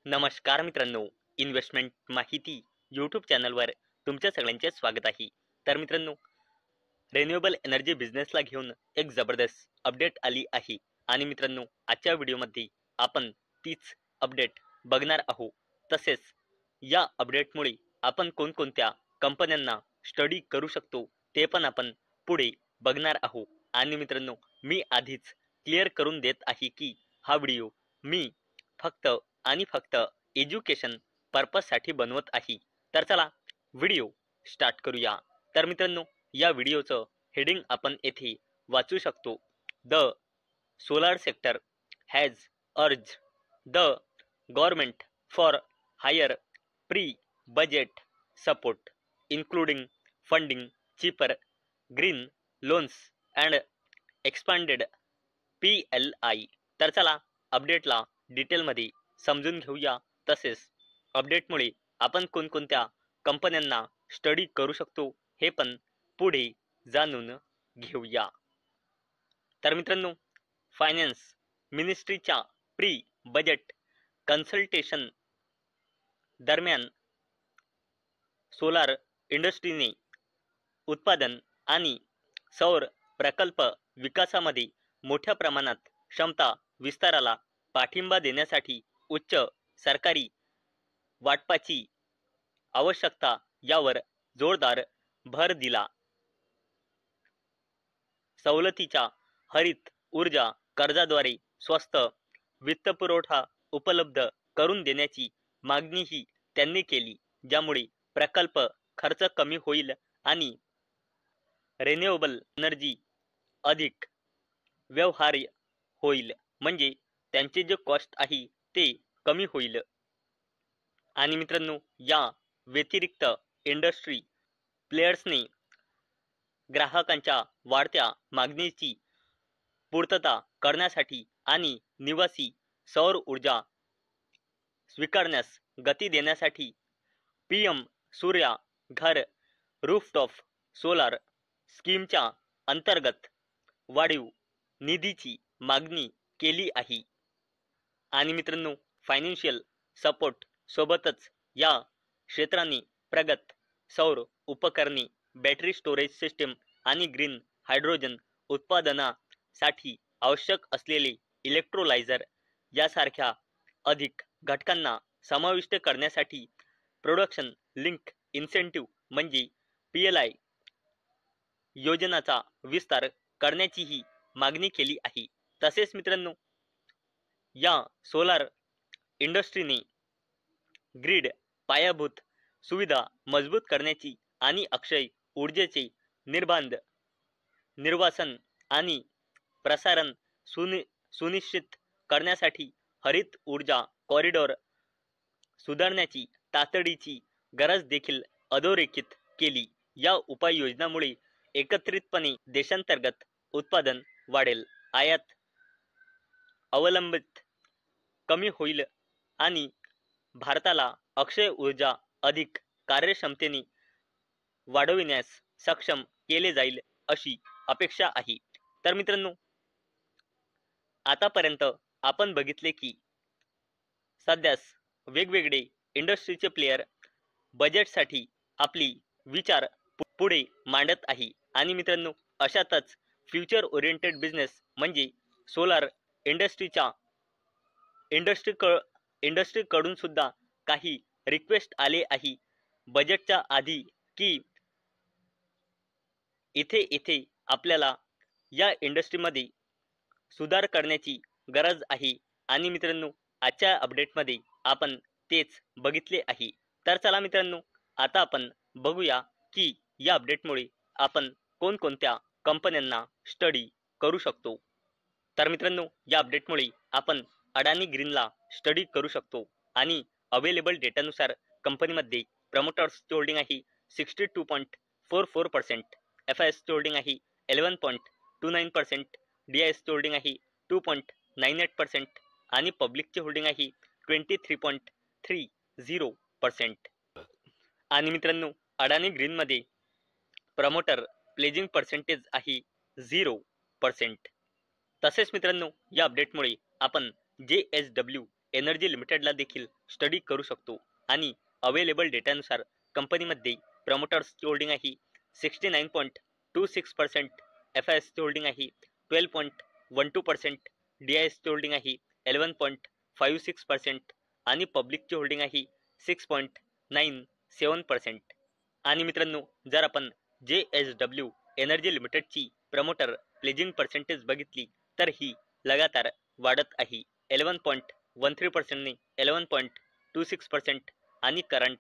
नमस्कार मित्रांनो, इन्व्हेस्टमेंट माहिती यूट्यूब चॅनलवर तुमच्या सगळ्यांचे स्वागत आहे. तर मित्रांनो, रिन्युएबल एनर्जी बिझनेसला घेऊन एक जबरदस्त अपडेट आली आहे आणि मित्रांनो, आजच्या व्हिडिओमध्ये आपण तीच अपडेट बघणार आहोत. तसेच या अपडेटमुळे आपण कोणकोणत्या कंपन्यांना स्टडी करू शकतो ते पण आपण पुढे बघणार आहोत. आणि मित्रांनो, मी आधीच क्लिअर करून देत आहे की हा व्हिडिओ मी फक्त आणि फक्त एज्युकेशन पर्पजसाठी बनवत आहे. तर चला व्हिडिओ स्टार्ट करूया. तर मित्रांनो, या व्हिडिओचं हेडिंग आपण येथे वाचू शकतो. The solar sector has urge the government for higher pre budget support including funding cheaper green loans and expanded PLI. तर चला अपडेटला डिटेलमध्ये समजून घेऊया. तसेच अपडेटमुळे आपण कोणकोणत्या कंपन्यांना स्टडी करू शकतो हे पण पुढे जाणून घेऊया. तर मित्रांनो, फायनान्स मिनिस्ट्रीच्या प्री बजेट कन्सल्टेशन दरम्यान सोलार इंडस्ट्रीने उत्पादन आणि सौर प्रकल्प विकासामध्ये मोठ्या प्रमाणात क्षमता विस्ताराला पाठिंबा देण्यासाठी उच्च सरकारी वाटपाची आवश्यकता यावर जोरदार भर दिला. सवलतीच्या हरित ऊर्जा कर्जाद्वारे स्वस्त वित्तपुरवठा उपलब्ध करून देण्याची मागणीही त्यांनी केली, ज्यामुळे प्रकल्प खर्च कमी होईल आणि रिन्युएबल एनर्जी अधिक व्यवहार्य होईल. म्हणजे त्यांचे जे कॉस्ट आहे ते कमी होईल. आणि मित्रांनो, या व्यतिरिक्त इंडस्ट्री प्लेयर्सने ग्राहकांच्या वाढत्या मागणीची पूर्तता करण्यासाठी आणि निवासी सौर ऊर्जा स्वीकारण्यास गती देण्यासाठी PM सूर्या घर रूफटॉप सोलार स्कीमच्या अंतर्गत वाढीव निधीची मागणी केली आहे. आणि मित्रांनो, फायनान्शियल सपोर्ट सोबतच या क्षेत्राने प्रगत सौर उपकरणे, बॅटरी स्टोरेज सिस्टीम आणि ग्रीन हायड्रोजन उत्पादनासाठी आवश्यक असलेले इलेक्ट्रोलायझर यासारख्या अधिक घटकांना समाविष्ट करण्यासाठी प्रोडक्शन लिंक इन्सेंटिव्ह म्हणजे PLI योजनाचा विस्तार करण्याचीही मागणी केली आहे. तसेच मित्रांनो, या सोलार इंडस्ट्रीने ग्रीड पायाभूत सुविधा मजबूत करण्याची आणि अक्षय ऊर्जेचे निर्वासन आणि प्रसारण सुनिश्चित करण्यासाठी हरित ऊर्जा कॉरिडॉर सुधारण्याची तातडीची गरज देखील अधोरेखित केली. या उपाययोजनामुळे एकत्रितपणे देशांतर्गत उत्पादन वाढेल, आयात अवलंबित कमी होईल आणि भारताला अक्षय ऊर्जा अधिक कार्यक्षमतेने वाढविण्यास सक्षम केले जाईल अशी अपेक्षा आहे. तर मित्रांनो, आतापर्यंत आपण बघितले की सध्यास वेगवेगळे इंडस्ट्रीचे प्लेयर बजेटसाठी आपली विचार पुढे मांडत आहे. आणि मित्रांनो, अशातच फ्युचर ओरिएंटेड बिझनेस म्हणजे सोलार इंडस्ट्रीकडून सुद्धा काही रिक्वेस्ट आले आहे बजेटच्या आधी की इथे आपल्याला या इंडस्ट्रीमध्ये सुधार करण्याची गरज आहे. आणि मित्रांनो, आजच्या अपडेटमध्ये आपण तेच बघितले आहे. तर चला मित्रांनो, आता आपण बघूया की या अपडेटमुळे आपण कोणकोणत्या कंपन्यांना स्टडी करू शकतो. तर मित्रांनो, या अपडेटमुळे आपण अडानी ग्रीनला स्टडी करू शकतो. आणि अवेलेबल डेटानुसार कंपनीमध्ये प्रमोटर्सची होल्डिंग आहे 62.44%, FISची होल्डिंग आहे 11.29%, DISची होल्डिंग आहे 2.98% आणि पब्लिकची होल्डिंग आहे 23.30%. आणि मित्रांनो, अडानी ग्रीनमध्ये प्रमोटर प्लेजिंग पर्सेंटेज आहे 0%. तसेच मित्रांनो, या अपडेटमुळे आपण JSW एनर्जी लिमिटेडला देखील स्टडी करू शकतो आणि अवेलेबल डेटानुसार कंपनीमध्ये प्रमोटर्सची होल्डिंग आहे 69.26%, FISची होल्डिंग आहे 12.12%, DISची होल्डिंग आहे 11.56% आणि पब्लिकची होल्डिंग आहे 6.97%. आणि मित्रांनो, जर आपण JSW एनर्जी लिमिटेडची प्रमोटर प्लेजिंग पर्सेंटेज बघितली तर ही लगातार वाढत आहे 11.13% ने 11.26% आणि करंट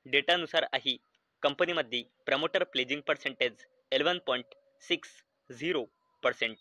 डेटानुसार आहे कंपनीमध्ये प्रमोटर प्लेजिंग पर्सेंटेज 11.60%.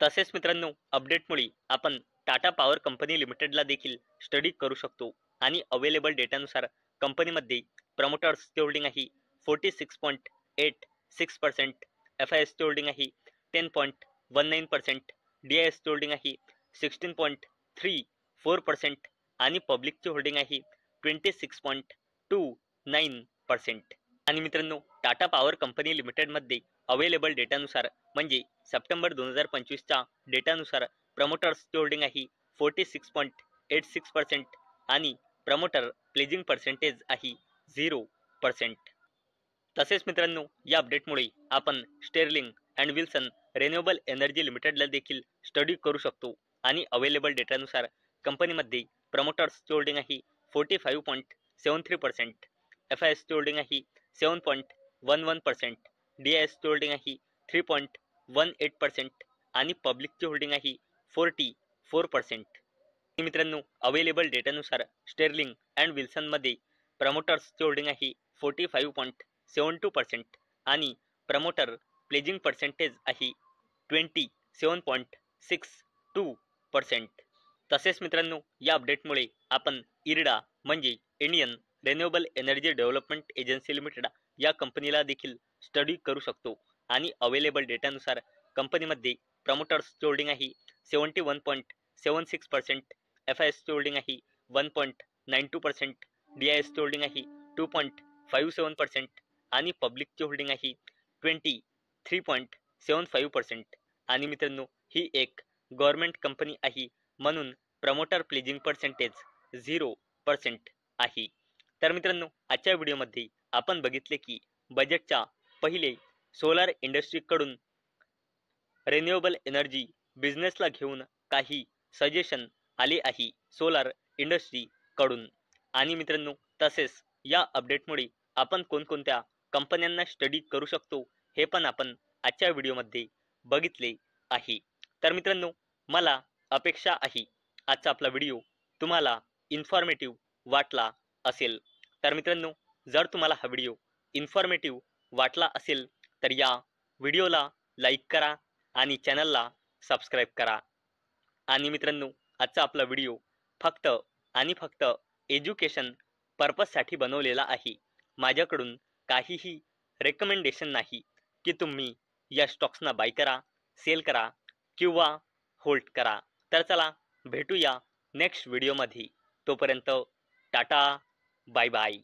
तसेच मित्रांनो, अपडेटमुळे आपण टाटा पॉवर कंपनी लिमिटेडला देखील स्टडी करू शकतो आणि अवेलेबल डेटानुसार कंपनीमध्ये प्रमोटर्सची होल्डिंग आहे 46.86%, FISची होल्डिंग आहे 10.19%, DISची होल्डिंग आहे 16.34% आणि पब्लिकची होल्डिंग आहे 26.29%. आणि मित्रांनो, टाटा पॉवर कंपनी लिमिटेडमध्ये अवेलेबल डेटानुसार म्हणजे सप्टेंबर 2025च्या डेटानुसार प्रमोटर्सची होल्डिंग आहे 46.86% आणि प्रमोटर प्लेजिंग पर्सेंटेज आहे 0%. तसेच मित्रांनो, या अपडेटमुळे आपण Sterling and Wilson renewable energy लिमिटेडला देखील स्टडी करू शकतो आणि अवेलेबल डेटानुसार कंपनीमध्ये प्रमोटर्सची होल्डिंग आहे 45.73%, FISची होल्डिंग आहे 7.11%, DISची होल्डिंग आहे 3.18% आणि पब्लिकची होल्डिंग आहे 44%. मित्रांनो, अवेलेबल डेटानुसार स्टेर्लिंग अँड विल्सनमध्ये प्रमोटर्सची होल्डिंग आहे 45.72% आणि प्रमोटर प्लेजिंग पर्सेंटेज आहे 27.62%. तसेच मित्रांनो, या अपडेटमुळे आपण इरडा म्हणजे Indian renewable energy development agency limited या कंपनीला देखील स्टडी करू शकतो आणि अवेलेबल डेटानुसार कंपनीमध्ये प्रमोटर्सची होल्डिंग आहे 71.76%, FISची होल्डिंग आहे 1.92%, DISची होल्डिंग आहे 2.57% आणि पब्लिकची होल्डिंग आहे 23.75%. आणि मित्रांनो, ही एक गव्हर्नमेंट कंपनी आहे म्हणून प्रमोटर प्लेजिंग पर्सेंटेज 0% आहे. तर मित्रांनो, आजच्या व्हिडिओमध्ये आपण बघितले की बजेटच्या पहिले सोलार इंडस्ट्रीकडून रिन्युएबल एनर्जी बिझनेसला घेऊन काही सजेशन आले आहे सोलार इंडस्ट्रीकडून. आणि मित्रांनो, तसेच या अपडेटमुळे आपण कोणकोणत्या कंपन्यांना स्टडी करू शकतो हे पण आपण आजच्या व्हिडिओमध्ये बघितले आहे. तर मित्रांनो, मला अपेक्षा आहे आजचा आपला व्हिडिओ तुम्हाला इन्फॉर्मेटिव्ह वाटला असेल. तर मित्रांनो, जर तुम्हाला हा व्हिडिओ इन्फॉर्मेटिव्ह वाटला असेल तर या व्हिडिओला लाईक करा आणि चॅनलला सबस्क्राईब करा. आणि मित्रांनो, आजचा आपला व्हिडिओ फक्त आणि फक्त एज्युकेशन पर्पजसाठी बनवलेला आहे. माझ्याकडून काहीही रेकमेंडेशन नाही की तुम्ही या स्टॉक्सना बाय करा, सेल करा किंवा होल्ड करा. तर चला भेटूया नेक्स्ट व्हिडिओमध्ये. तोपर्यंत टाटा, बाय बाय.